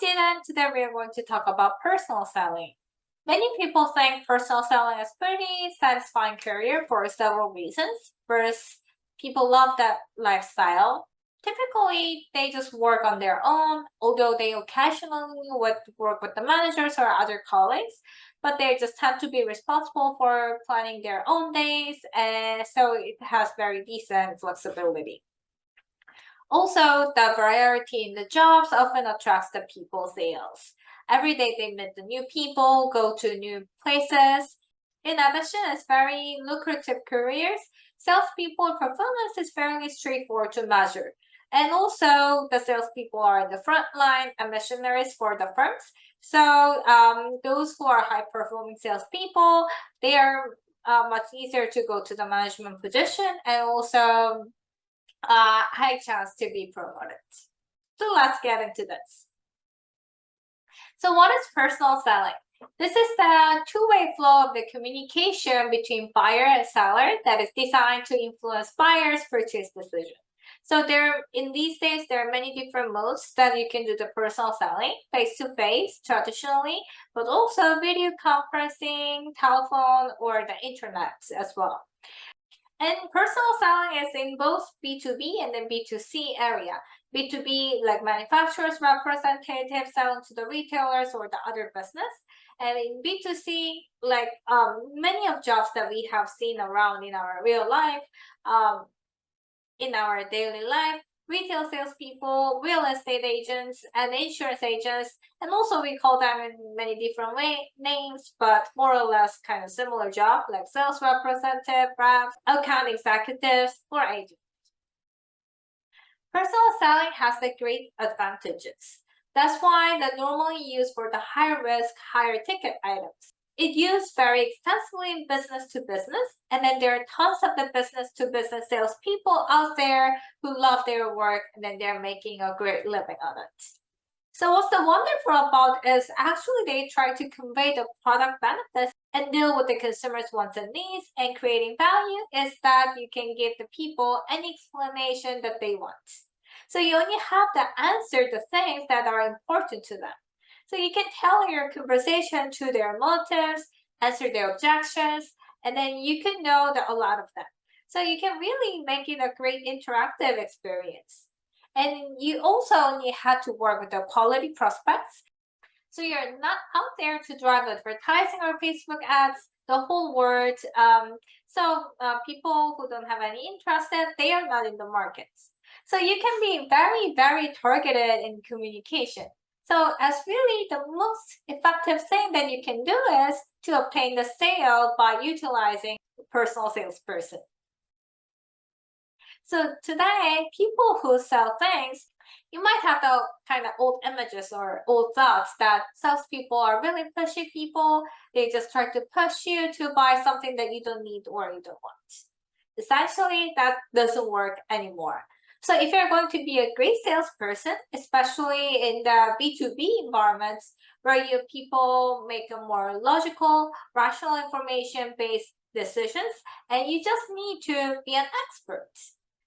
students, today we are going to talk about personal selling. Many people think personal selling is pretty satisfying career for several reasons. First, people love that lifestyle. Typically, they just work on their own, although they occasionally would work with the managers or other colleagues, but they just have to be responsible for planning their own days, and so it has very decent flexibility. Also, the variety in the jobs often attracts the people's sales. Every day they meet the new people, go to new places. In addition, it's very lucrative careers. Salespeople performance is fairly straightforward to measure. And also, the salespeople are in the front line and missionaries for the firms. So those who are high-performing salespeople, they are much easier to go to the management position, and also high chance to be promoted. So let's get into this. So what is personal selling? This is the two-way flow of the communication between buyer and seller that is designed to influence buyers' purchase decision. So in these days, there are many different modes that you can do the personal selling, face-to-face, traditionally, but also video conferencing, telephone, or the internet as well. And personal selling is in both B2B and then B2C area. B2B, like manufacturers, representatives selling to the retailers or the other business. And in B2C, like many of jobs that we have seen around in our real life, in our daily life, retail salespeople, real estate agents, and insurance agents, and also we call them in many different names, but more or less kind of similar job, like sales representative, reps, account executives, or agents. Personal selling has the great advantages. That's why they're normally used for the higher risk, higher ticket items. It used very extensively in business to business, and then there are tons of the business to business salespeople out there who love their work, and then they're making a great living on it. So what's the wonderful about is actually they try to convey the product benefits and deal with the consumer's wants and needs, and creating value is that you can give the people any explanation that they want. So you only have to answer the things that are important to them. So you can tailor your conversation to their motives, answer their objections, and then you can know a lot of them. So you can really make it a great interactive experience. And you also only have to work with the quality prospects. So you're not out there to drive advertising or Facebook ads, the whole word. People who don't have any interest in, they are not in the markets. So you can be very, very targeted in communication. So as really the most effective thing that you can do is to obtain the sale by utilizing a personal salesperson. So today, people who sell things, you might have the kind of old images or old thoughts that salespeople are really pushy people. They just try to push you to buy something that you don't need or you don't want. Essentially, that doesn't work anymore. So if you're going to be a great salesperson, especially in the B2B environments where people make a more logical, rational information-based decisions, and you just need to be an expert.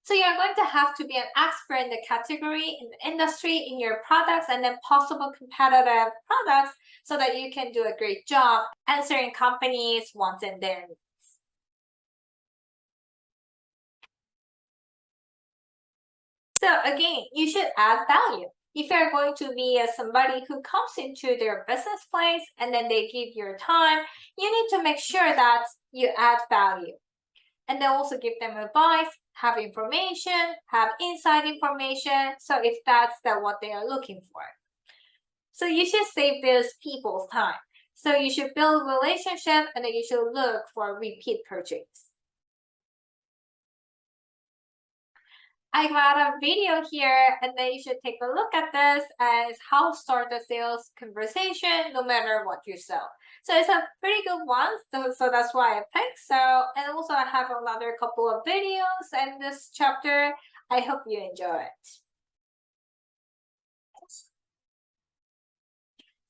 So you're going to have to be an expert in the category, in the industry, in your products, and then possible competitive products so that you can do a great job answering companies' wants and their needs. So again, you should add value. If you're going to be somebody who comes into their business place and then they give your time, you need to make sure that you add value. And then also give them advice, have information, have inside information. So if that's what they are looking for. So you should save those people's time. So you should build a relationship and then you should look for repeat purchase. I got a video here, and then you should take a look at this as how to start a sales conversation no matter what you sell. So it's a pretty good one, so that's why I picked. And also I have another couple of videos in this chapter. I hope you enjoy it.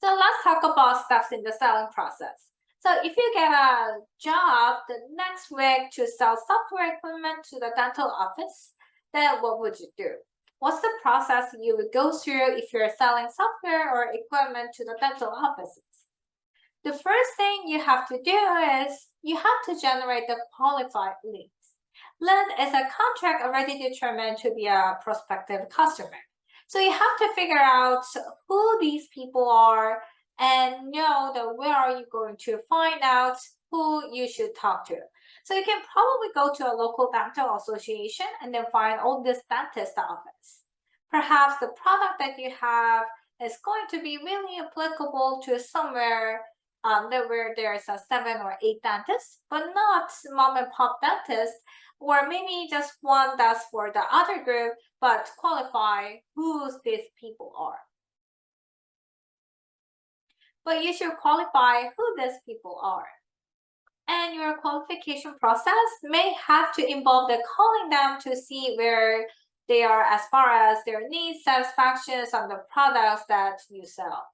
So let's talk about steps in the selling process. So if you get a job the next week to sell software equipment to the dental office, then what would you do? What's the process you would go through if you're selling software or equipment to the dental offices? The first thing you have to do is you have to generate the qualified leads. Lead is a contract already determined to be a prospective customer. So you have to figure out who these people are and know that where are you going to find out who you should talk to. So you can probably go to a local dental association and then find all this dentist office. Perhaps the product that you have is going to be really applicable to somewhere where there's a 7 or 8 dentists, but not mom and pop dentists, or maybe just one that's for the other group, but qualify who these people are. But you should qualify who these people are. And your qualification process may have to involve the calling them to see where they are as far as their needs, satisfactions on the products that you sell.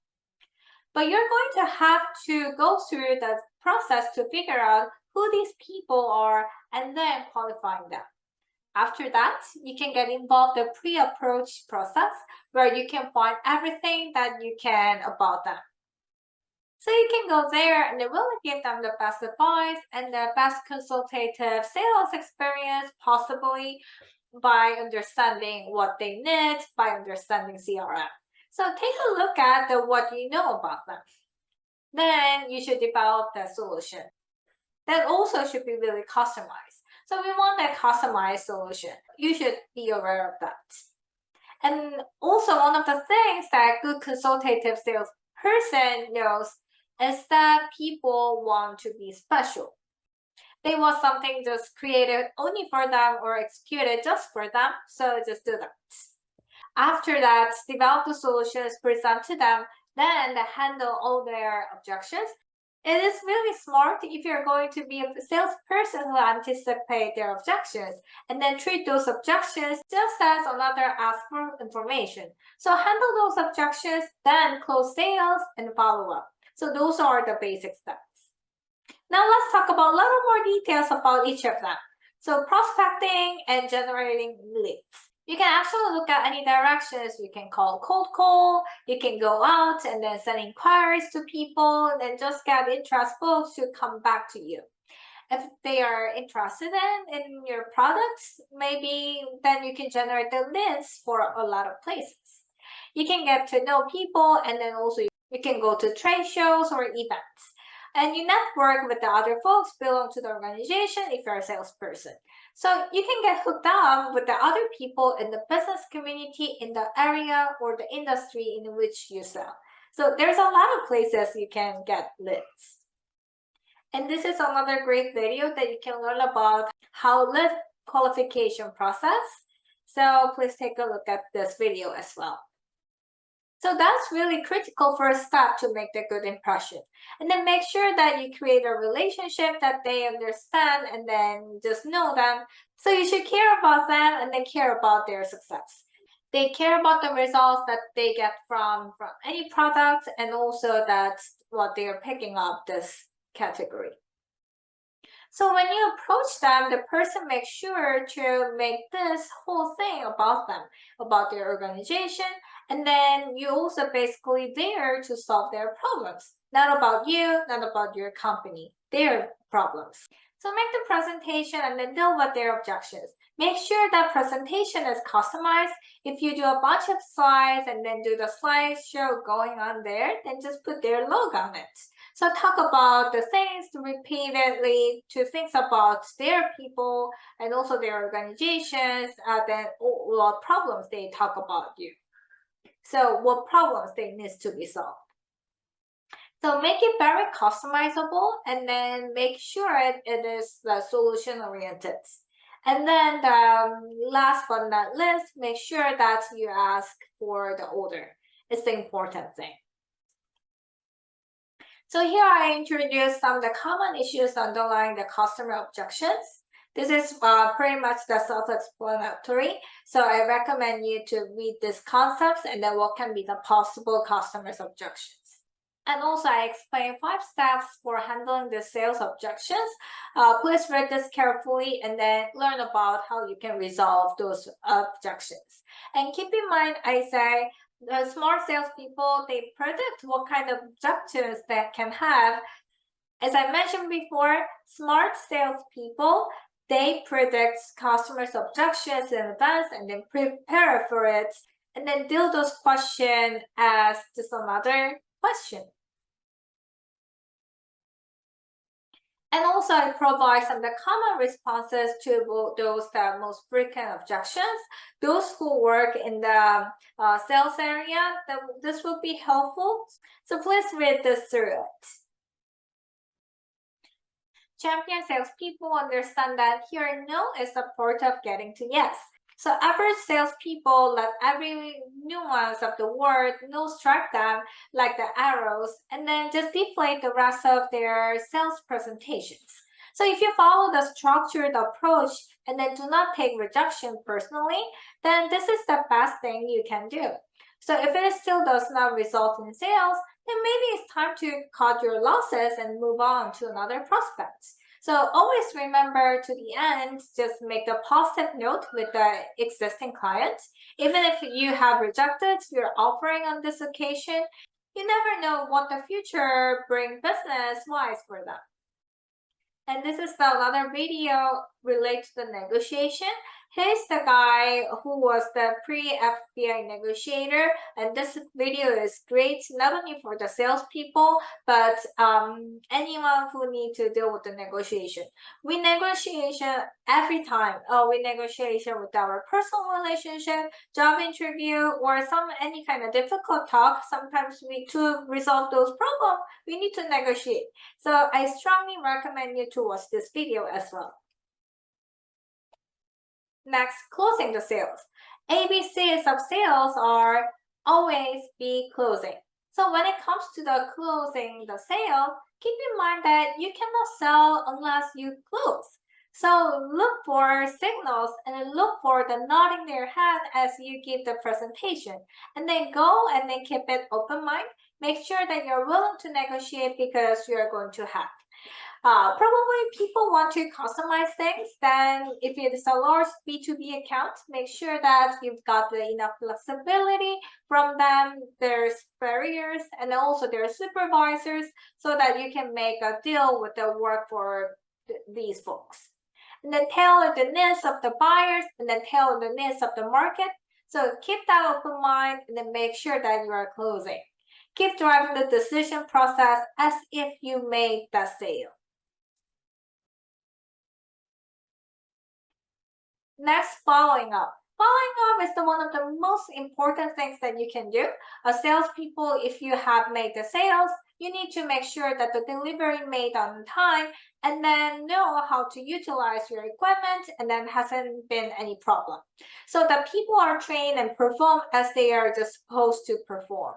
But you're going to have to go through the process to figure out who these people are and then qualifying them. After that, you can get involved in the pre-approach process where you can find everything that you can about them. So you can go there and really give them the best advice and the best consultative sales experience, possibly by understanding what they need, by understanding CRM. So take a look at what you know about them. Then you should develop the solution. That also should be really customized. So we want a customized solution. You should be aware of that. And also one of the things that a good consultative salesperson knows is that people want to be special. They want something just created only for them or executed just for them, so just do that. After that, develop the solutions, present to them, then handle all their objections. It is really smart if you're going to be a salesperson who anticipate their objections and then treat those objections just as another ask for information. So handle those objections, then close sales and follow up. So those are the basic steps. Now let's talk about a little more details about each of them. So prospecting and generating leads. You can actually look at any directions. You can cold call, you can go out and then send inquiries to people and then just get interest folks to come back to you. If they are interested in your products, maybe then you can generate the leads for a lot of places. You can get to know people and then also you can go to trade shows or events. And you network with the other folks belong to the organization if you're a salesperson. So you can get hooked up with the other people in the business community in the area or the industry in which you sell. So there's a lot of places you can get leads. And this is another great video that you can learn about how lead qualification process. So please take a look at this video as well. So that's really critical first step to make the good impression. And then make sure that you create a relationship that they understand and then just know them. So you should care about them and then care about their success. They care about the results that they get from any product and also that's what they are picking up this category. So when you approach them, the person makes sure to make this whole thing about them, about their organization, and then you also basically there to solve their problems. Not about you, not about your company, their problems. So make the presentation and then deal with their objections. Make sure that presentation is customized. If you do a bunch of slides and then do the slideshow going on there, then just put their logo on it. So talk about the things repeatedly to think about their people and also their organizations, then what problems they talk about you. So what problems they need to be solved. So make it very customizable and then make sure it is solution oriented. And then the last but not least, make sure that you ask for the order. It's the important thing. So here I introduced some of the common issues underlying the customer objections. This is pretty much the self-explanatory. So I recommend you to read these concepts and then what can be the possible customers' objections. And also, I explained 5 steps for handling the sales objections. Please read this carefully and then learn about how you can resolve those objections. And keep in mind, I say the smart salespeople, they predict what kind of objections they can have. As I mentioned before, smart salespeople, they predict customers' objections in advance and then prepare for it, and then do those questions as just another question. And also, I provide some of the common responses to those most frequent objections. Those who work in the sales area, this will be helpful. So please read this through it. Champion salespeople understand that hearing no is a part of getting to yes. So average salespeople let every nuance of the word no strike them like the arrows, and then just deflate the rest of their sales presentations. So if you follow the structured approach and then do not take rejection personally, then this is the best thing you can do. So if it still does not result in sales, then maybe it's time to cut your losses and move on to another prospect. So always remember to the end, just make a positive note with the existing client. Even if you have rejected your offering on this occasion, you never know what the future brings business-wise for them. And this is another video related to the negotiation. Here's the guy who was the pre-FBI negotiator, and this video is great not only for the salespeople, but anyone who need to deal with the negotiation. We negotiation every time. We negotiation with our personal relationship, job interview, or any kind of difficult talk. Sometimes to resolve those problems, we need to negotiate. So I strongly recommend you to watch this video as well. Next, closing the sales. ABCs of sales are always be closing. So when it comes to the closing the sale, keep in mind that you cannot sell unless you close. So look for signals and look for the nodding their head as you give the presentation. And then go and then keep it open mind. Make sure that you're willing to negotiate because you're going to have. Probably people want to customize things. Then if it is a large B2B account, make sure that you've got enough flexibility from them. There's barriers and also there's supervisors so that you can make a deal with the work for these folks. And then tailor the needs of the buyers and then tailor the needs of the market. So keep that open mind and then make sure that you are closing. Keep driving the decision process as if you made the sale. Next, following up. Following up is one of the most important things that you can do. As salespeople, if you have made the sales, you need to make sure that the delivery made on time and then know how to utilize your equipment and then hasn't been any problem. So that people are trained and perform as they are just supposed to perform.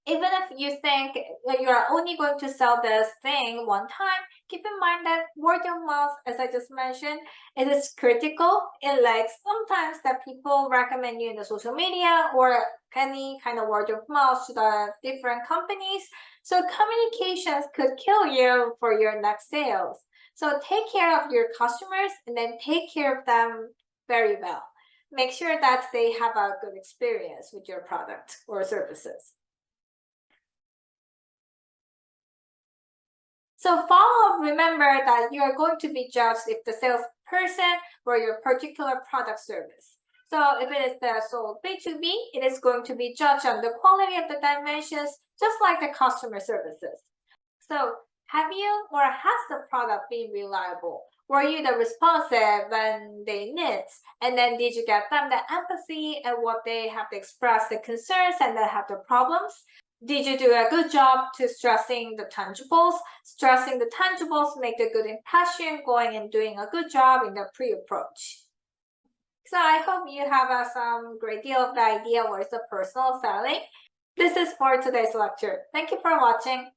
Even if you think you are only going to sell this thing one time, keep in mind that word of mouth, as I just mentioned, it is critical. It likes sometimes that people recommend you in the social media or any kind of word of mouth to the different companies. So communications could kill you for your next sales. So take care of your customers and then take care of them very well. Make sure that they have a good experience with your product or services. So follow-up, remember that you are going to be judged if the salesperson or your particular product service. So if it is the sold B2B, it is going to be judged on the quality of the dimensions, just like the customer services. So have you or has the product been reliable? Were you the responsive when they need? And then did you get them the empathy and what they have to express the concerns and they have the problems? Did you do a good job to stressing the tangibles? Stressing the tangibles make a good impression, going and doing a good job in the pre-approach. So I hope you have some great deal of the idea what is the personal selling. This is for today's lecture. Thank you for watching.